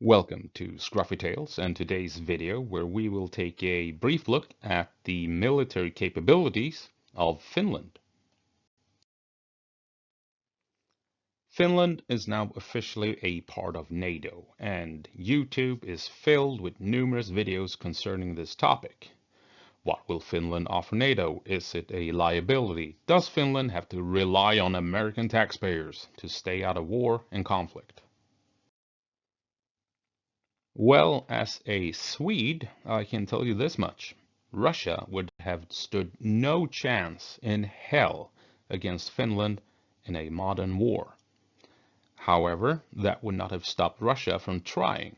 Welcome to Scruffy Tales and today's video where we will take a brief look at the military capabilities of Finland. Finland is now officially a part of NATO, and YouTube is filled with numerous videos concerning this topic. What will Finland offer NATO? Is it a liability? Does Finland have to rely on American taxpayers to stay out of war and conflict? Well, as a Swede, I can tell you this much. Russia would have stood no chance in hell against Finland in a modern war. However, that would not have stopped Russia from trying.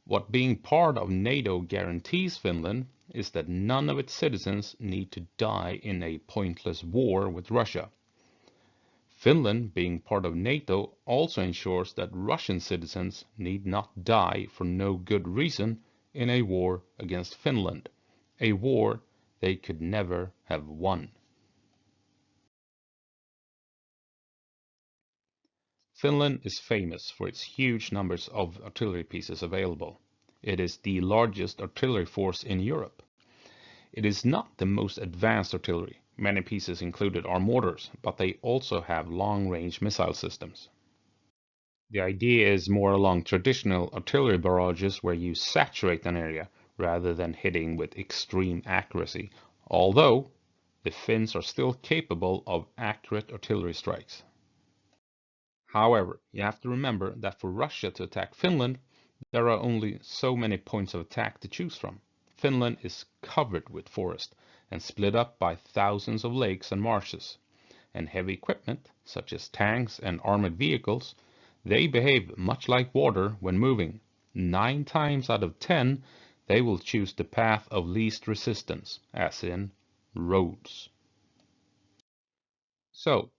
What being part of NATO guarantees Finland is that none of its citizens need to die in a pointless war with Russia. Finland, being part of NATO, also ensures that Russian citizens need not die for no good reason in a war against Finland, a war they could never have won. Finland is famous for its huge numbers of artillery pieces available. It is the largest artillery force in Europe. It is not the most advanced artillery. Many pieces included are mortars, but they also have long-range missile systems. The idea is more along traditional artillery barrages where you saturate an area rather than hitting with extreme accuracy, although the Finns are still capable of accurate artillery strikes. However, you have to remember that for Russia to attack Finland, there are only so many points of attack to choose from. Finland is covered with forest and split up by thousands of lakes and marshes, and heavy equipment, such as tanks and armored vehicles, they behave much like water when moving. 9 times out of 10, they will choose the path of least resistance, as in roads. So,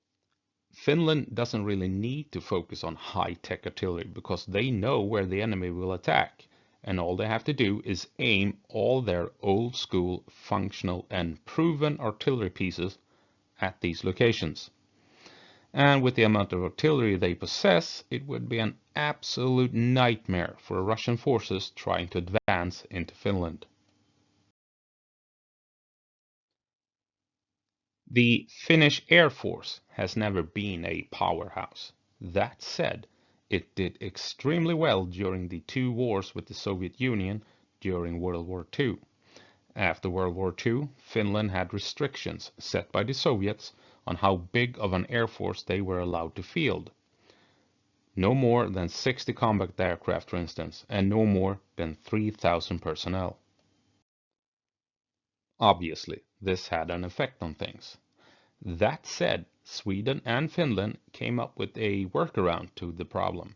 Finland doesn't really need to focus on high-tech artillery because they know where the enemy will attack, and all they have to do is aim all their old-school, functional and proven artillery pieces at these locations. And with the amount of artillery they possess, it would be an absolute nightmare for Russian forces trying to advance into Finland. The Finnish Air Force has never been a powerhouse. That said, it did extremely well during the 2 wars with the Soviet Union during World War II. After World War II, Finland had restrictions set by the Soviets on how big of an air force they were allowed to field. No more than 60 combat aircraft, for instance, and no more than 3,000 personnel. Obviously, this had an effect on things. That said, Sweden and Finland came up with a workaround to the problem.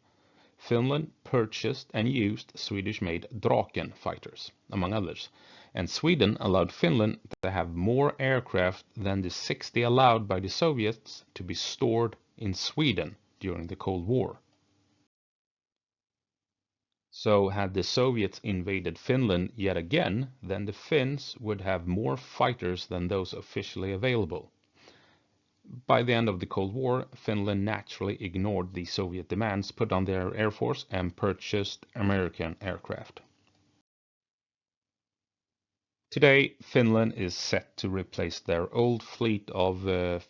Finland purchased and used Swedish-made Draken fighters, among others, and Sweden allowed Finland to have more aircraft than the 60 allowed by the Soviets to be stored in Sweden during the Cold War. So had the Soviets invaded Finland yet again, then the Finns would have more fighters than those officially available. By the end of the Cold War, Finland naturally ignored the Soviet demands put on their air force and purchased American aircraft. Today, Finland is set to replace their old fleet of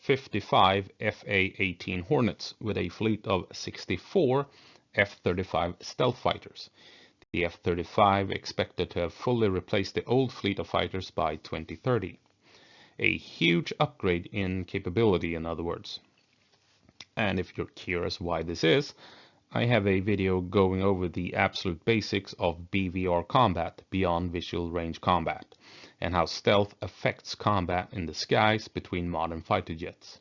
55 Fa-18 Hornets with a fleet of 64 F-35 stealth fighters. The F-35 expected to have fully replaced the old fleet of fighters by 2030. A huge upgrade in capability, in other words. And if you're curious why this is, I have a video going over the absolute basics of BVR combat, beyond visual range combat, and how stealth affects combat in the skies between modern fighter jets.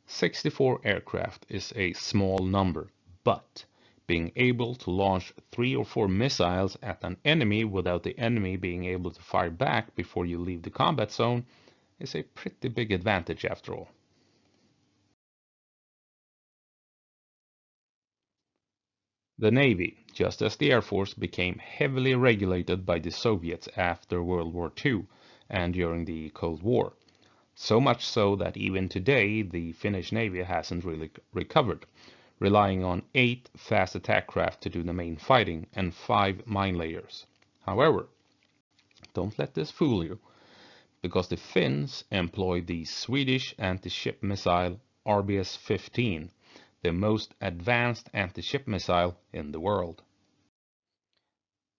64 aircraft is a small number, but being able to launch 3 or 4 missiles at an enemy without the enemy being able to fire back before you leave the combat zone is a pretty big advantage after all. The Navy, just as the Air Force, became heavily regulated by the Soviets after World War II and during the Cold War. So much so that even today the Finnish Navy hasn't really recovered. relying on 8 fast attack craft to do the main fighting and 5 mine layers. However, don't let this fool you, because the Finns employ the Swedish anti-ship missile RBS-15, the most advanced anti-ship missile in the world.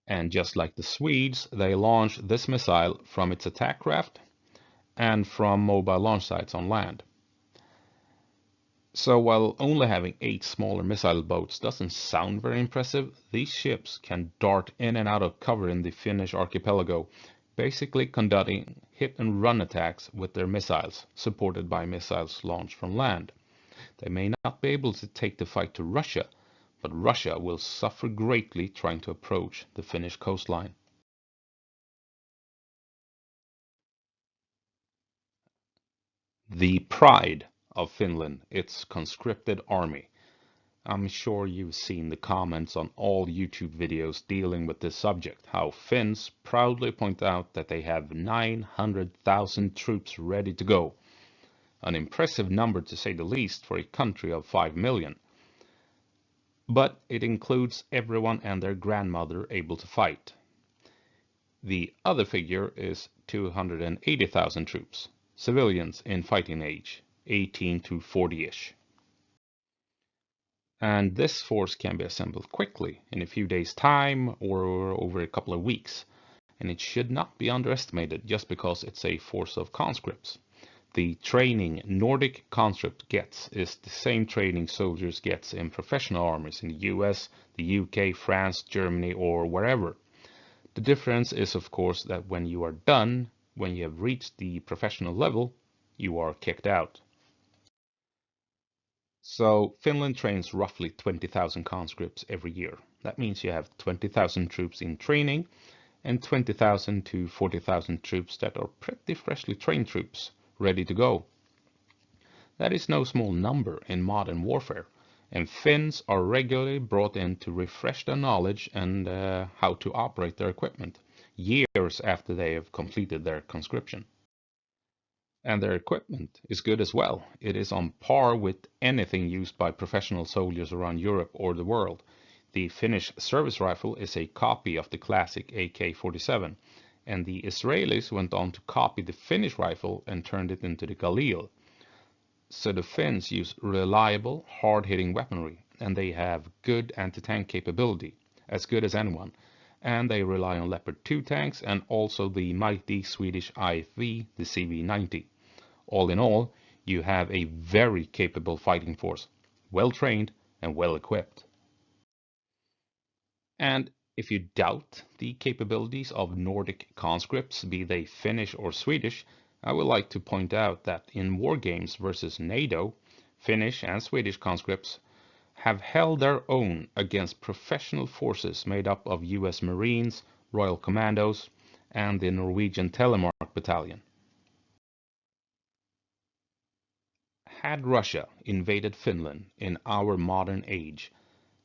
And just like the Swedes, they launch this missile from its attack craft and from mobile launch sites on land. So while only having 8 smaller missile boats doesn't sound very impressive, these ships can dart in and out of cover in the Finnish archipelago, basically conducting hit-and-run attacks with their missiles, supported by missiles launched from land. They may not be able to take the fight to Russia, but Russia will suffer greatly trying to approach the Finnish coastline. The pride of Finland, its conscripted army. I'm sure you've seen the comments on all YouTube videos dealing with this subject, how Finns proudly point out that they have 900,000 troops ready to go. An impressive number to say the least for a country of 5 million. But it includes everyone and their grandmother able to fight. The other figure is 280,000 troops, civilians in fighting age, 18 to 40-ish. And this force can be assembled quickly, in a few days' time or over a couple of weeks. And it should not be underestimated just because it's a force of conscripts. The training Nordic conscript gets is the same training soldiers get in professional armies in the US, the UK, France, Germany, or wherever. The difference is, of course, that when you are done, when you have reached the professional level, you are kicked out. So Finland trains roughly 20,000 conscripts every year. That means you have 20,000 troops in training and 20,000 to 40,000 troops that are pretty freshly trained troops, ready to go. That is no small number in modern warfare, and Finns are regularly brought in to refresh their knowledge and how to operate their equipment, years after they have completed their conscription. And their equipment is good as well. It is on par with anything used by professional soldiers around Europe or the world. The Finnish service rifle is a copy of the classic AK-47, and the Israelis went on to copy the Finnish rifle and turned it into the Galil. So the Finns use reliable, hard-hitting weaponry, and they have good anti-tank capability, as good as anyone. And they rely on Leopard 2 tanks and also the mighty Swedish IFV, the CV-90. All in all, you have a very capable fighting force, well trained and well equipped. And if you doubt the capabilities of Nordic conscripts, be they Finnish or Swedish, I would like to point out that in war games versus NATO, Finnish and Swedish conscripts have held their own against professional forces made up of US Marines, Royal Commandos, and the Norwegian Telemark Battalion. Had Russia invaded Finland in our modern age,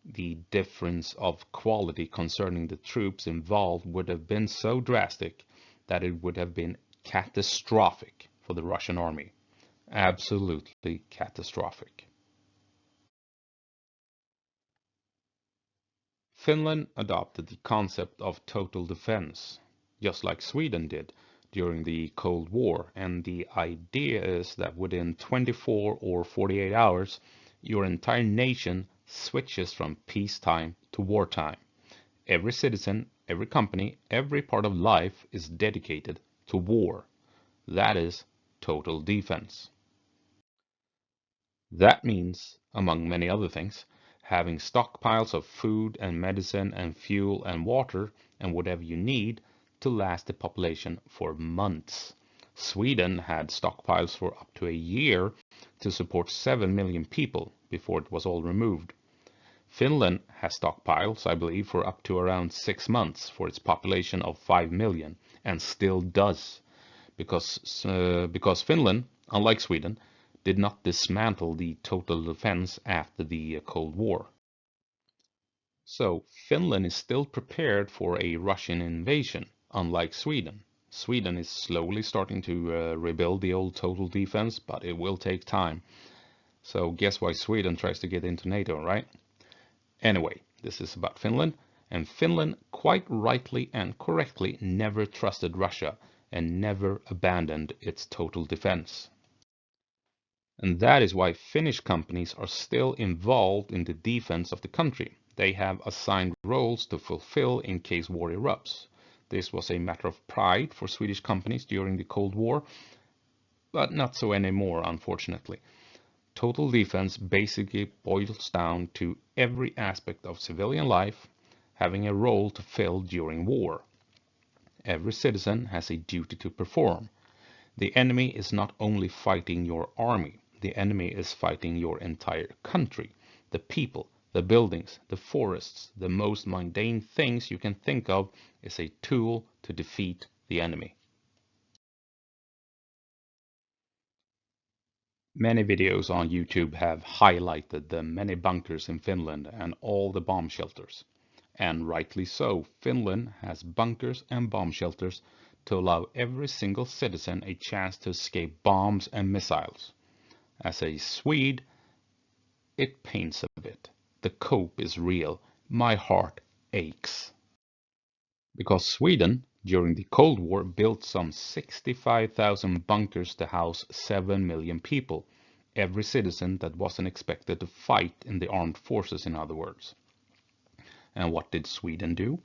the difference of quality concerning the troops involved would have been so drastic that it would have been catastrophic for the Russian army. Absolutely catastrophic. Finland adopted the concept of total defense, just like Sweden did during the Cold War, and the idea is that within 24 or 48 hours, your entire nation switches from peacetime to wartime. Every citizen, every company, every part of life is dedicated to war. That is total defense. That means, among many other things, having stockpiles of food and medicine and fuel and water and whatever you need to last the population for months. Sweden had stockpiles for up to a year to support 7 million people before it was all removed. Finland has stockpiles, I believe, for up to around 6 months for its population of 5 million, and still does, because Finland, unlike Sweden, did not dismantle the total defense after the Cold War. So Finland is still prepared for a Russian invasion, unlike Sweden. Sweden is slowly starting to rebuild the old total defense, but it will take time. So guess why Sweden tries to get into NATO, right? Anyway, this is about Finland, and Finland quite rightly and correctly never trusted Russia and never abandoned its total defense. And that is why Finnish companies are still involved in the defense of the country. They have assigned roles to fulfill in case war erupts. This was a matter of pride for Swedish companies during the Cold War, but not so anymore, unfortunately. Total defense basically boils down to every aspect of civilian life having a role to fill during war. Every citizen has a duty to perform. The enemy is not only fighting your army, the enemy is fighting your entire country, the people, the buildings, the forests, the most mundane things you can think of is a tool to defeat the enemy. Many videos on YouTube have highlighted the many bunkers in Finland and all the bomb shelters. And rightly so, Finland has bunkers and bomb shelters to allow every single citizen a chance to escape bombs and missiles. As a Swede, it pains a bit. The cope is real. My heart aches. Because Sweden, during the Cold War, built some 65,000 bunkers to house 7 million people. Every citizen that wasn't expected to fight in the armed forces, in other words. And what did Sweden do?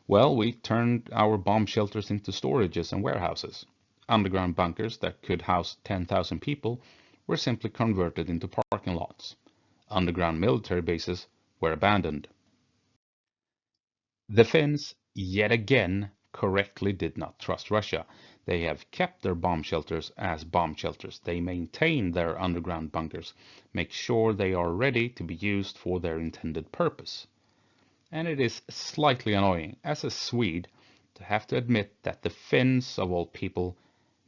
Well, we turned our bomb shelters into storages and warehouses. Underground bunkers that could house 10,000 people were simply converted into parking lots. Underground military bases were abandoned. The Finns, yet again, correctly did not trust Russia. They have kept their bomb shelters as bomb shelters. They maintain their underground bunkers, make sure they are ready to be used for their intended purpose. And it is slightly annoying, as a Swede, to have to admit that the Finns, of all people,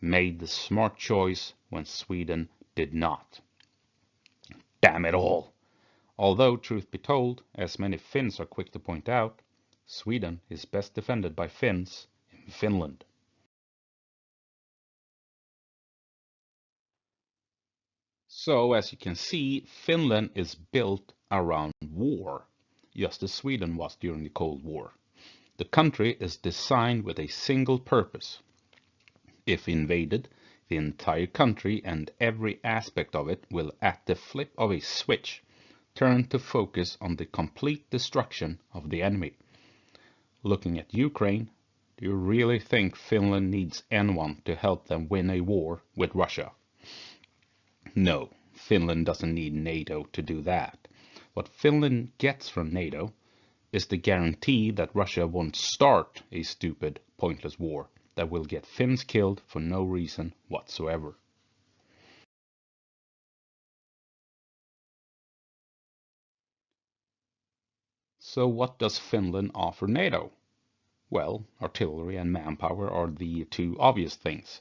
made the smart choice when Sweden did not. Damn it all! Although, truth be told, as many Finns are quick to point out, Sweden is best defended by Finns in Finland. So, as you can see, Finland is built around war, just as Sweden was during the Cold War. The country is designed with a single purpose. If invaded, the entire country and every aspect of it will, at the flip of a switch, turn to focus on the complete destruction of the enemy. Looking at Ukraine, do you really think Finland needs anyone to help them win a war with Russia? No, Finland doesn't need NATO to do that. What Finland gets from NATO is the guarantee that Russia won't start a stupid, pointless war that will get Finns killed for no reason whatsoever. So what does Finland offer NATO? Well, artillery and manpower are the two obvious things.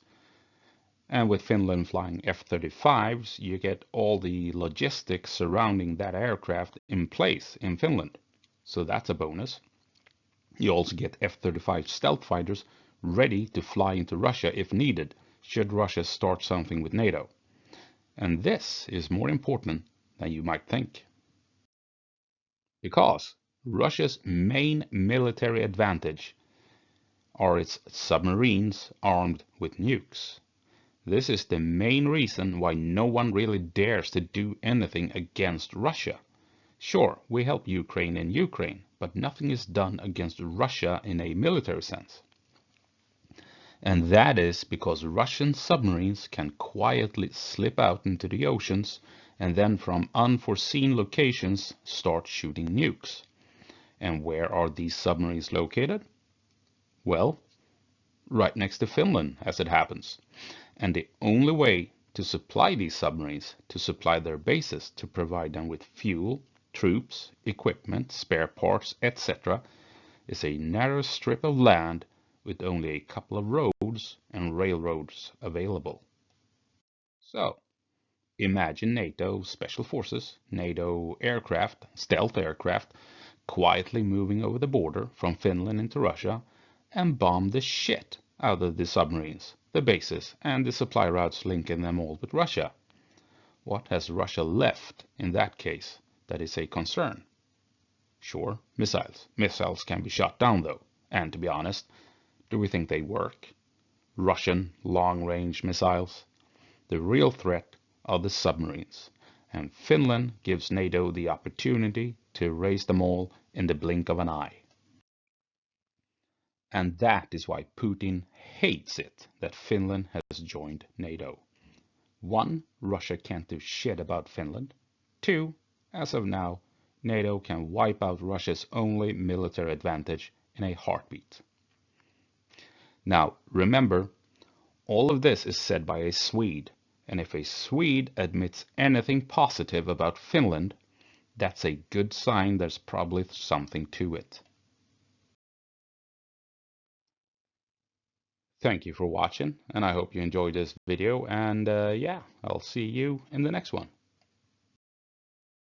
And with Finland flying F-35s, you get all the logistics surrounding that aircraft in place in Finland. So that's a bonus. You also get F-35 stealth fighters ready to fly into Russia if needed, should Russia start something with NATO. And this is more important than you might think. Because Russia's main military advantage are its submarines armed with nukes. This is the main reason why no one really dares to do anything against Russia. Sure, we help Ukraine in Ukraine, but nothing is done against Russia in a military sense. And that is because Russian submarines can quietly slip out into the oceans and then from unforeseen locations start shooting nukes. And where are these submarines located? Well, right next to Finland, as it happens. And the only way to supply these submarines, to supply their bases, to provide them with fuel, troops, equipment, spare parts, etc., is a narrow strip of land with only a couple of roads and railroads available. So, imagine NATO special forces, NATO aircraft, stealth aircraft, quietly moving over the border from Finland into Russia and bomb the shit out of the submarines, the bases, and the supply routes linking them all with Russia. What has Russia left in that case that is a concern? Sure, missiles. Missiles can be shot down though. And to be honest, do we think they work? Russian long-range missiles? The real threat are the submarines. And Finland gives NATO the opportunity to raise them all in the blink of an eye. And that is why Putin hates it that Finland has joined NATO. 1. Russia can't do shit about Finland. 2. As of now, NATO can wipe out Russia's only military advantage in a heartbeat. Now, remember, all of this is said by a Swede, and if a Swede admits anything positive about Finland, that's a good sign there's probably something to it. Thank you for watching, and I hope you enjoyed this video, and yeah, I'll see you in the next one.